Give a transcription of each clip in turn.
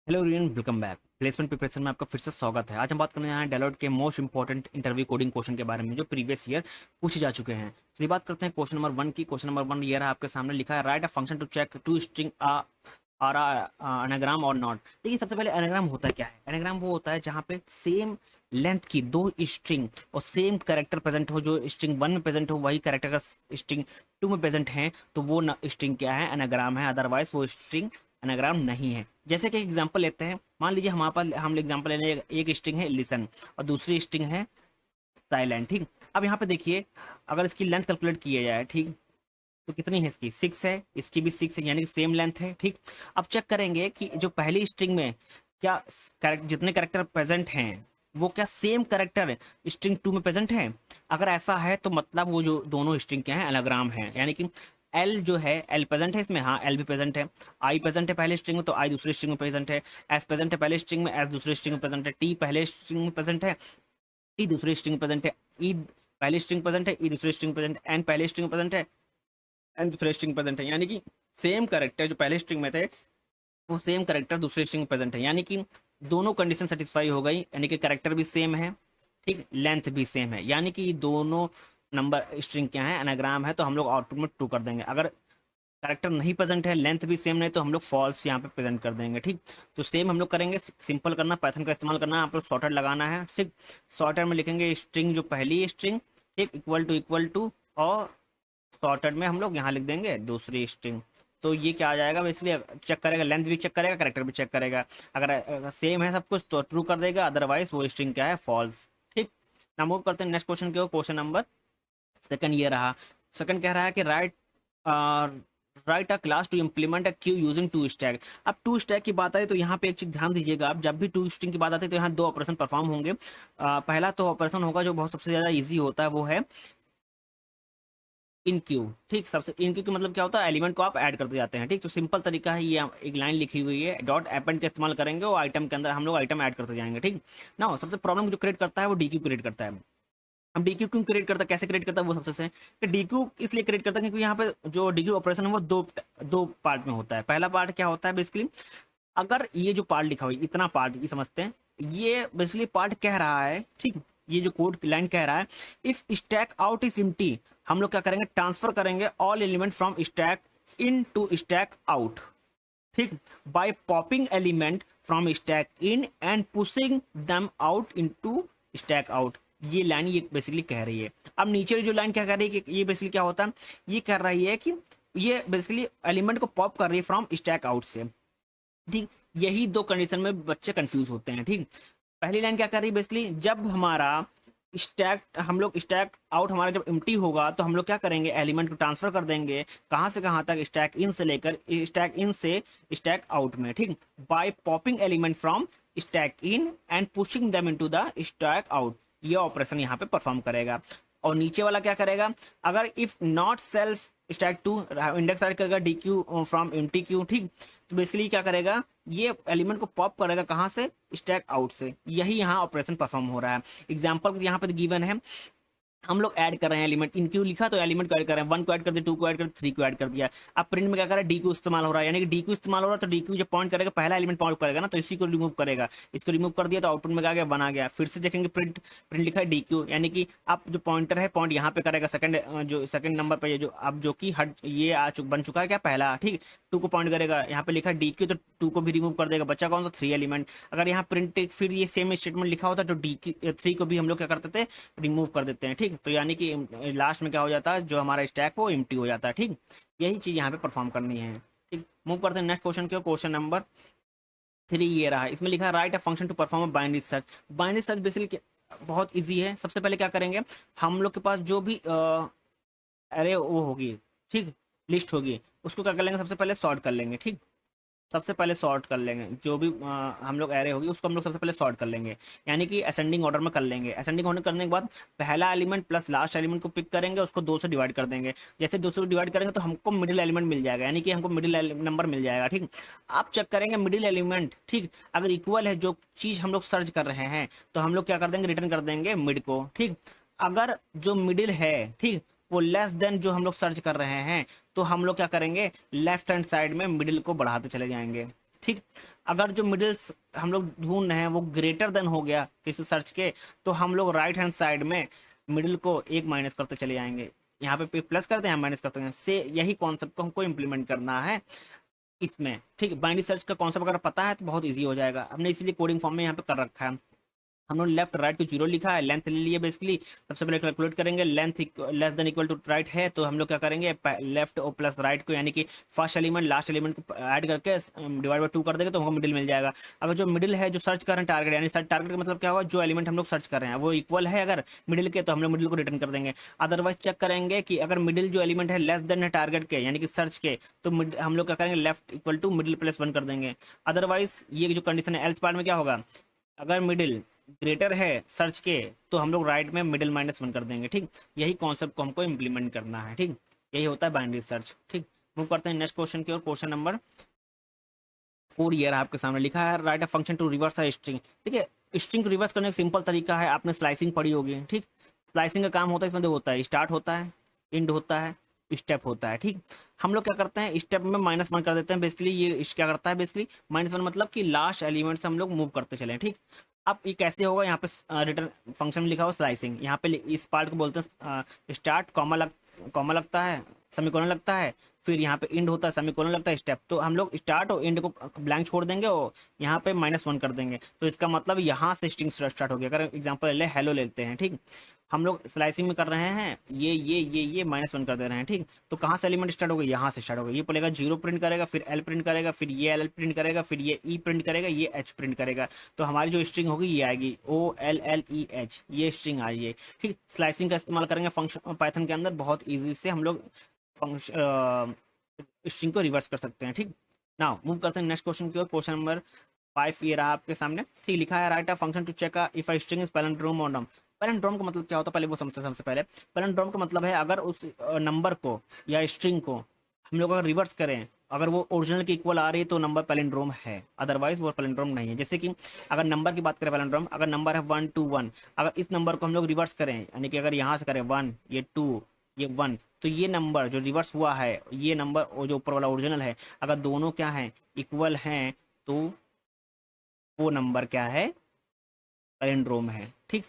Hello rayon, welcome back. Placement preparation में आपका फिर से स्वागत है। आज हम बात करने जा रहे हैं डेलोइट के most important interview coding question के बारे में जो प्रीवियस ईयर पूछे जा चुके हैं। चलिए बात करते हैं क्वेश्चन नंबर वन की। क्वेश्चन नंबर वन ये रहा, आपके सामने लिखा है write a function to check two string are anagram और नॉट। देखिए, सबसे पहले एनाग्राम होता क्या है। एनाग्राम वो होता है जहाँ पे सेम लेंथ की दो स्ट्रिंग और सेम कैरेक्टर प्रेजेंट हो। जो स्ट्रिंग वन में प्रेजेंट हो वही कैरेक्टर का स्ट्रिंग टू में प्रेजेंट है, तो वो स्ट्रिंग क्या है, एनाग्राम है। अदरवाइज वो स्ट्रिंग एनाग्राम नहीं है। जैसे कि एग्जांपल लेते हैं, मान लीजिए हमारे पास हम एग्जांपल ले रहे हैं, एक स्ट्रिंग है लिसन और दूसरी स्ट्रिंग है साइलेंट। ठीक, अब यहाँ पे देखिए, अगर इसकी लेंथ कैलकुलेट किया जाए, ठीक, तो कितनी है, इसकी 6 है, इसकी भी 6 है, यानी कि सेम लेंथ है। ठीक, अब चेक करेंगे कि जो पहली स्ट्रिंग में क्या जितने कैरेक्टर प्रेजेंट हैं वो क्या सेम कैरेक्टर स्ट्रिंग टू में प्रेजेंट है। अगर ऐसा है तो मतलब वो जो दोनों स्ट्रिंग क्या है, एनाग्राम है। यानी कि एल जो है, एल प्रेजेंट है इसमें, हाँ एल भी प्रेजेंट है। आई प्रेजेंट है पहले स्ट्रिंग में तो आई दूसरी स्ट्रिंग में प्रेजेंट है। एस प्रेजेंट है पहले स्ट्रिंग में, एस दूसरी स्ट्रिंग में प्रेजेंट है। टी पहले स्ट्रिंग में प्रेजेंट है, टी दूसरी स्ट्रिंग में प्रेजेंट है। ई पहली स्ट्रिंग प्रेजेंट है, ई दूसरी स्ट्रिंग प्रेजेंट है। एन पहले स्ट्रिंग प्रेजेंट है, एन दूसरे स्ट्रिंग प्रेजेंट है। यानी कि सेम कैरेक्टर जो पहले स्ट्रिंग में थे वो सेम कैरेक्टर दूसरे स्ट्रिंग में प्रेजेंट है। यानी कि दोनों कंडीशन सेटिस्फाई हो गई, यानी कि कैरेक्टर भी सेम है, ठीक, लेंथ भी सेम है। यानी कि दोनों नंबर स्ट्रिंग क्या है, एनाग्राम है, तो हम लोग आउटपुट में ट्रू कर देंगे। अगर कैरेक्टर नहीं प्रेजेंट है, लेंथ भी सेम नहीं, तो हम लोग फॉल्स यहाँ पे प्रेजेंट कर देंगे। ठीक, तो सेम हम लोग करेंगे। सिंपल करना, पाइथन का इस्तेमाल करना है, आप लोग सॉर्टेड लगाना है। ठीक, सॉर्टेड में लिखेंगे स्ट्रिंग जो पहली स्ट्रिंग, ठीक, इक्वल टू, और सॉर्टेड में हम लोग यहाँ लिख देंगे दूसरी स्ट्रिंग। तो ये क्या आ जाएगा, बेसिकली चेक करेगा, लेंथ भी चेक करेगा, कैरेक्टर भी चेक करेगा। अगर सेम है सब कुछ तो ट्रू कर देगा, अदरवाइज वो स्ट्रिंग क्या है, फॉल्स। ठीक, ना मूव करते हैं नेक्स्ट क्वेश्चन के। क्वेश्चन नंबर सेकंड ये रहा। सेकंड कह रहा है कि write a class to implement a queue using two stack. अब टू स्टैक की बात आए तो यहाँ पे एक चीज ध्यान दीजिएगा, आप जब भी टू स्ट्रिंग की बात आती है तो यहाँ दो ऑपरेशन परफॉर्म होंगे। पहला तो ऑपरेशन होगा जो बहुत सबसे ज्यादा इजी होता है, वो है इन क्यू। ठीक, सबसे इन क्यू का मतलब क्या होता है, एलिमेंट को आप ऐड करते जाते हैं। ठीक, तो सिंपल तरीका है, ये एक लाइन लिखी हुई है, डॉट अपेंड का इस्तेमाल करेंगे और आइटम के अंदर हम लोग आइटम ऐड करते जाएंगे। ठीक ना, सबसे प्रॉब्लम जो क्रिएट करता है वो डी क्यू क्रिएट करता है। अब डी क्यू क्यों क्रिएट करता है, कैसे क्रिएट करता है, वो सबसे से कि डी क्यू इसलिए क्रिएट करता है क्योंकि यहाँ पे जो डी क्यू ऑपरेशन है वो दो दो पार्ट में होता है। पहला पार्ट क्या होता है, बेसिकली अगर ये जो पार्ट लिखा हुआ है, इतना पार्ट ये समझते हैं, ये बेसिकली पार्ट कह रहा है, ठीक, ये जो कोड लाइन कह रहा है, if stack out is empty, हम लोग क्या करेंगे, ट्रांसफर करेंगे all element from stack in to stack out. ठीक, by popping element from stack in and pushing them out into stack out. ये लाइन ये बेसिकली कह रही है। अब नीचे जो लाइन क्या कह रही है कि ये बेसिकली क्या होता है, ये कह रही है कि ये बेसिकली एलिमेंट को पॉप कर रही है फ्रॉम स्टैक आउट से। ठीक, यही दो कंडीशन में बच्चे कंफ्यूज होते हैं। ठीक, पहली लाइन क्या कर रही है, बेसिकली जब हमारा स्टैक हम लोग स्टैक आउट हमारा जब एम्प्टी होगा तो हम लोग क्या करेंगे, एलिमेंट को ट्रांसफर कर देंगे कहाँ से कहाँ तक, स्टैक इन से लेकर स्टैक इन से स्टैक आउट में। ठीक, by popping element from stack in and pushing them into the stack out, ये ऑपरेशन यहाँ पे परफॉर्म करेगा। और नीचे वाला क्या करेगा, अगर if not self stack two index add करेगा dequeue from empty queue. ठीक, तो बेसिकली क्या करेगा, ये एलिमेंट को पॉप करेगा कहाँ से, स्टैक आउट से। यही यहाँ ऑपरेशन परफॉर्म हो रहा है। एग्जाम्पल यहाँ पे गिवन है, हम लोग ऐड कर रहे हैं एलिमेंट, इन क्यू लिखा तो एलिमेंट को ऐड कर रहे हैं, वन को ऐड कर दिया, टू को ऐड कर दिया, थ्री को ऐड कर दिया। अब प्रिंट में क्या कर रहा है, डी क्यू इस्तेमाल हो रहा है, यानी कि डी क्यू इस्तेमाल हो रहा है तो डी क्यू जब पॉइंट करेगा, पहला एलिमेंट पॉइंट करेगा ना, तो इसी को रिमूव करेगा। इसको रिमूव कर दिया तो आउटपुट में आ गया, बना गया। फिर से देखेंगे प्रिंट, प्रिंट लिखा है डी क्यू, यानी कि आप जो पॉइंटर है पॉइंट यहाँ पे करेगा, सेकंड जो सेकंड नंबर पे जो अब जो कि हट ये बन चुका है क्या, पहला। ठीक, टू को पॉइंट करेगा, यहाँ पे लिखा डी क्यू तो टू को भी रिमूव कर देगा, बच्चा कौन सा, थ्री एलिमेंट। अगर यहाँ प्रिंट फिर ये सेम स्टेटमेंट लिखा होता तो डी थ्री को भी हम लोग क्या करते थे, रिमूव कर देते हैं। ठीक, तो यानी कि लास्ट में क्या हो जाता है, जो हमारा स्टैक वो एम्प्टी हो जाता है। ठीक, यही चीज यहाँ पे परफॉर्म करनी है। ठीक, मूव करते हैं नेक्स्ट क्वेश्चन के। क्वेश्चन नंबर थ्री ये रहा, इसमें लिखा है write a function to perform a binary search. Binary search basically बहुत इजी है। सबसे पहले क्या करेंगे, हम लोग के पास जो भी अरे वो होगी, ठीक, लिस्ट होगी, उसको क्या कर लेंगे, सबसे पहले सॉर्ट कर लेंगे। ठीक, सबसे पहले सॉर्ट कर लेंगे, जो भी हम लोग एरे होगी उसको हम लोग सबसे पहले सॉर्ट कर लेंगे, यानी कि असेंडिंग ऑर्डर में कर लेंगे। असेंडिंग ऑर्डर करने के बाद पहला एलिमेंट प्लस लास्ट एलिमेंट को पिक करेंगे, उसको दो से डिवाइड कर देंगे। जैसे दो से डिवाइड करेंगे तो हमको मिडिल एलिमेंट मिल जाएगा, यानी कि हमको मिडिल नंबर मिल जाएगा। ठीक, आप चेक करेंगे मिडिल एलिमेंट, ठीक, अगर इक्वल है जो चीज़ हम लोग सर्च कर रहे हैं तो हम लोग क्या कर देंगे, रिटर्न कर देंगे मिड को। ठीक, अगर जो मिडिल है, ठीक, वो लेस देन जो हम लोग सर्च कर रहे हैं तो हम लोग क्या करेंगे, लेफ्ट हैंड साइड में मिडिल को बढ़ाते चले जाएंगे। ठीक, अगर जो मिडिल्स हम लोग ढूंढ रहे हैं वो ग्रेटर देन हो गया किसी सर्च के, तो हम लोग राइट हैंड साइड में मिडिल को एक माइनस करते चले जाएंगे। यहाँ पे प्लस करते हैं, माइनस करते हैं, से यही कॉन्सेप्ट को हमको इम्प्लीमेंट करना है इसमें। ठीक है, बाइनरी सर्च का कॉन्सेप्ट अगर पता है तो बहुत ईजी हो जाएगा। हमने इसीलिए कोडिंग फॉर्म में यहाँ पे कर रखा है। हम लोग लेफ्ट राइट को जीरो लिखा है, लेंथ ले लिया बेसिकली। सबसे पहले कैलकुलेट करेंगे, length less than equal to right है तो हम लोग क्या करेंगे, लेफ्ट और प्लस राइट को यानी कि फर्स्ट एलिमेंट लास्ट एलिमेंट को ऐड करके डिवाइड बाय 2 कर देंगे तो हमको मिडिल मिल जाएगा। अगर जो मिडिल है जो सर्च कर रहे हैं टारगेट, यानी सर्च टारगेट का मतलब क्या होगा, जो एलिमेंट हम लोग सर्च कर रहे हैं वो इक्वल है अगर मिडिल के, तो हम लोग मिडिल को रिटर्न कर देंगे। अदरवाइज चेक करेंगे कि अगर मिडिल जो एलिमेंट है लेस देन है टारगेट के यानी कि सर्च के, तो हम लोग क्या करेंगे, left equal to middle plus 1 कर देंगे। अदरवाइज ये जो कंडीशन है एल्स पार्ट में क्या होगा, अगर मिडिल ग्रेटर है सर्च के तो हम लोग राइट में मिडिल -1 कर देंगे। ठीक, यही कॉन्सेप्ट को हमको इम्प्लीमेंट करना है। ठीक, यही होता है बाइनरी सर्च। ठीक, मूव करते हैं नेक्स्ट क्वेश्चन की ओर। क्वेश्चन नंबर 4 ईयर आपके सामने लिखा है, write a function to reverse a string. ठीक है, स्ट्रिंग को रिवर्स करने का सिंपल तरीका है, आपने स्लाइसिंग पढ़ी होगी। ठीक, स्लाइसिंग का काम होता है, इसमें दो होता है, स्टार्ट होता है, एंड होता है, स्टेप होता है। ठीक, हम लोग क्या करते हैं, स्टेप में -1 कर देते हैं बेसिकली। ये क्या करता है बेसिकली, -1 मतलब कि लास्ट एलिमेंट से हम लोग मूव करते चले। ठीक, अब ये कैसे होगा, यहाँ पे रिटर्न फंक्शन में लिखा हुआ स्लाइसिंग, यहाँ पे इस पार्ट को बोलते हैं स्टार्ट, कॉमा लगता है, सेमीकोलन लगता है, फिर यहाँ पे एंड होता है, सेमीकोलन लगता है, स्टेप। तो हम लोग स्टार्ट और एंड को ब्लैंक छोड़ देंगे और यहाँ पे -1 कर देंगे, तो इसका मतलब यहाँ से स्ट्रिंग स्टार्ट हो गया। अगर एग्जांपल ले हेलो लेते हैं, ठीक, हम लोग स्लाइसिंग में कर रहे हैं, ये -1 कर दे रहे हैं। ठीक, तो कहाँ से एलिमेंट स्टार्ट होगा, यहाँ से स्टार्ट होगा। ये पहले 0 प्रिंट करेगा, फिर एल प्रिंट करेगा, फिर ये एल प्रिंट करेगा, फिर ये ई प्रिंट करेगा, ये एच प्रिंट करेगा। तो हमारी जो स्ट्रिंग होगी ये आएगी OLLEH, ये स्ट्रिंग आई है। ठीक, स्लाइसिंग का इस्तेमाल करेंगे फंक्शन पाइथन के अंदर, बहुत ईजी से हम लोग फंक्शन स्ट्रिंग को रिवर्स कर सकते हैं। ठीक, नाउ मूव करते हैं नेक्स्ट क्वेश्चन की ओर। क्वेश्चन नंबर 5 ये रहा आपके सामने। ठीक, लिखा है, write a function to check if a string is palindrome और नम। पैलिंड्रोम का मतलब क्या होता है, पहले वो समझते हैं। सबसे पहले पैलिंड्रोम का मतलब है अगर उस नंबर को या स्ट्रिंग को हम लोग अगर रिवर्स करें, अगर वो ओरिजिनल के इक्वल आ रही है तो नंबर पैलिंड्रोम है, अदरवाइज वो पैलिंड्रोम नहीं है। जैसे कि अगर नंबर की बात करें पैलिंड्रोम, अगर नंबर है 1 2 1, अगर इस नंबर को हम लोग रिवर्स करें, यानी कि अगर यहाँ से करें 1 ये 2 ये 1, तो ये नंबर जो रिवर्स हुआ है, ये नंबर और जो ऊपर वाला ओरिजिनल है, अगर दोनों क्या हैं, इक्वल हैं, तो वो नंबर क्या है, पैलिंड्रोम है। ठीक,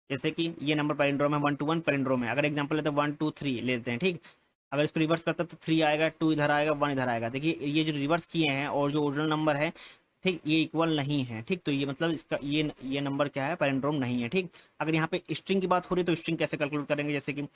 जैसे कि ये नंबर पैलिंड्रोम है, 1 2 1 पैलिंड्रोम है। अगर एग्जांपल लेते हैं 1 2 3 लेते हैं। ठीक, अगर इसको रिवर्स करते हैं तो 3 आएगा, 2 इधर आएगा, 1 इधर आएगा। देखिए ये जो रिवर्स किए हैं और जो ओरिजिनल नंबर है, ठीक, ये इक्वल नहीं है। ठीक, तो ये मतलब इसका ये नंबर क्या है, पैलिंड्रोम नहीं है। ठीक, अगर यहाँ पे स्ट्रिंग की बात हो रही है तो स्ट्रिंग कैसे कैलकुलेट करेंगे, जैसे कि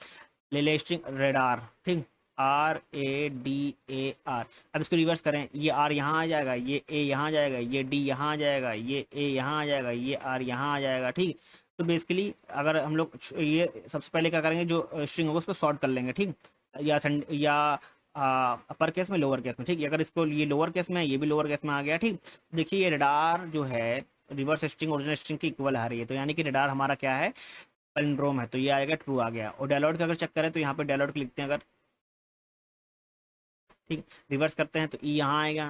ले ले स्ट्रिंग रेडार। ठीक, RADAR। अब इसको रिवर्स करें, ये R यहाँ आ जाएगा, ये A यहाँ आ जाएगा, ये D यहाँ आ जाएगा, ये A यहाँ आ जाएगा, ये R यहाँ आ जाएगा। ठीक, तो बेसिकली अगर हम लोग ये सबसे पहले क्या करेंगे, जो स्ट्रिंग होगा उसको शॉर्ट कर लेंगे। ठीक, या अपर केस में लोअर केस में। ठीक, अगर इसको ये लोअर केस में, ये भी लोअर केस में आ गया। ठीक, देखिए ये रेडार जो है रिवर्स स्ट्रिंग ओरिजिनल स्ट्रिंग की इक्वल आ रही है, तो यानी कि रेडार हमारा क्या है, पैलिंड्रोम है, तो ये आएगा ट्रू आ गया। और डायलॉट का अगर चेक करें तो यहाँ पे डायलॉट को लिखते हैं अगर, ठीक, रिवर्स करते हैं तो ई यहाँ आएगा,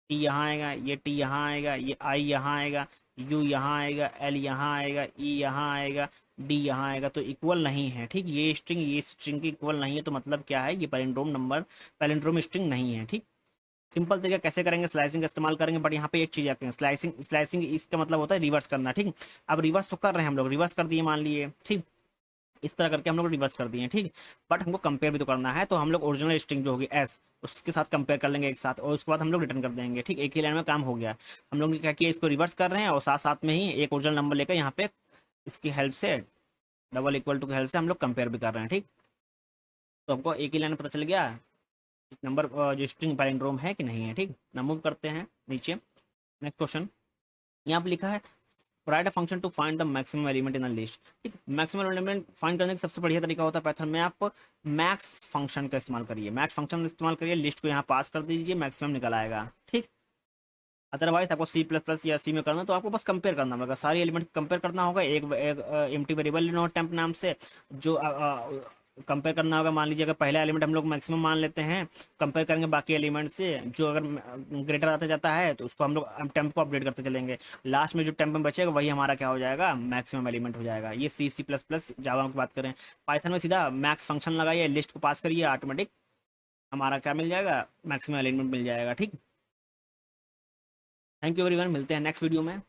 टी यहाँ आएगा, ये टी यहाँ आएगा, ये आई यहाँ आएगा, यू यहाँ आएगा, एल यहाँ आएगा, ई यहाँ आएगा, डी यहाँ आएगा, तो इक्वल नहीं है। ठीक, ये स्ट्रिंग की इक्वल नहीं है, तो मतलब क्या है, ये पैलिंड्रोम नंबर, पैलिंड्रोम स्ट्रिंग नहीं है। ठीक, सिंपल तरीका कैसे करेंगे, स्लाइसिंग का इस्तेमाल करेंगे, बट यहाँ पे एक चीज आती है, स्लाइसिंग स्लाइसिंग इसका मतलब होता है रिवर्स करना। ठीक, अब रिवर्स तो कर रहे हैं हम लोग, रिवर्स कर दिए मान लिए। ठीक, इस तरह करके हम लोग रिवर्स कर दिए। ठीक, बट हमको कंपेयर भी तो करना है, तो हम लोग ओरिजिनल स्ट्रिंग जो होगी एस, उसके साथ कंपेयर कर लेंगे एक साथ, और उसके बाद हम लोग रिटर्न कर देंगे। ठीक, एक ही लाइन में काम हो गया। हम लोग ने क्या किया, इसको रिवर्स कर रहे हैं और साथ साथ में ही एक ओरिजिनल नंबर लेकर यहाँ पे इसकी हेल्प से, डबल इक्वल टू की हेल्प से हम लोग कंपेयर भी कर रहे हैं। ठीक, तो हमको एक ही लाइन में पता चल गया नंबर जो स्ट्रिंग पैलिंड्रोम है कि नहीं है। ठीक, ना मूव करते हैं नीचे नेक्स्ट क्वेश्चन। यहाँ पे लिखा है, write a function to find the maximum element in a list. ठीक, मैक्सिमम एलिमेंट फाइंड करने का सबसे बढ़िया तरीका होता है पाइथन में, आप मैक्स फंक्शन का इस्तेमाल करिए। मैक्स फंक्शन इस्तेमाल करिए, लिस्ट को यहाँ पास कर दीजिए, मैक्सिमम निकल आएगा। ठीक, अदरवाइज आपको C++ या सी में करना तो आपको बस कंपेयर करना होगा, सारी एलिमेंट कंपेयर करना होगा। एक एम्प्टी वेरिएबल नोट टेम्प नाम से जो कंपेयर करना होगा। मान लीजिए अगर पहला एलिमेंट हम लोग मैक्सिमम मान लेते हैं, कंपेयर करेंगे बाकी एलिमेंट से, जो अगर ग्रेटर आता जाता है तो उसको हम लोग टेम्प को अपडेट करते चलेंगे। लास्ट में जो टेम्प में बचेगा वही हमारा क्या हो जाएगा, मैक्सिमम एलिमेंट हो जाएगा। ये C++ जावा की बात करें। पाइथन में सीधा मैक्स फंक्शन लगाइए, लिस्ट को पास करिए, ऑटोमेटिक हमारा क्या मिल जाएगा, मैक्सिमम एलिमेंट मिल जाएगा। ठीक, थैंक यू एवरीवन, मिलते हैं नेक्स्ट वीडियो में।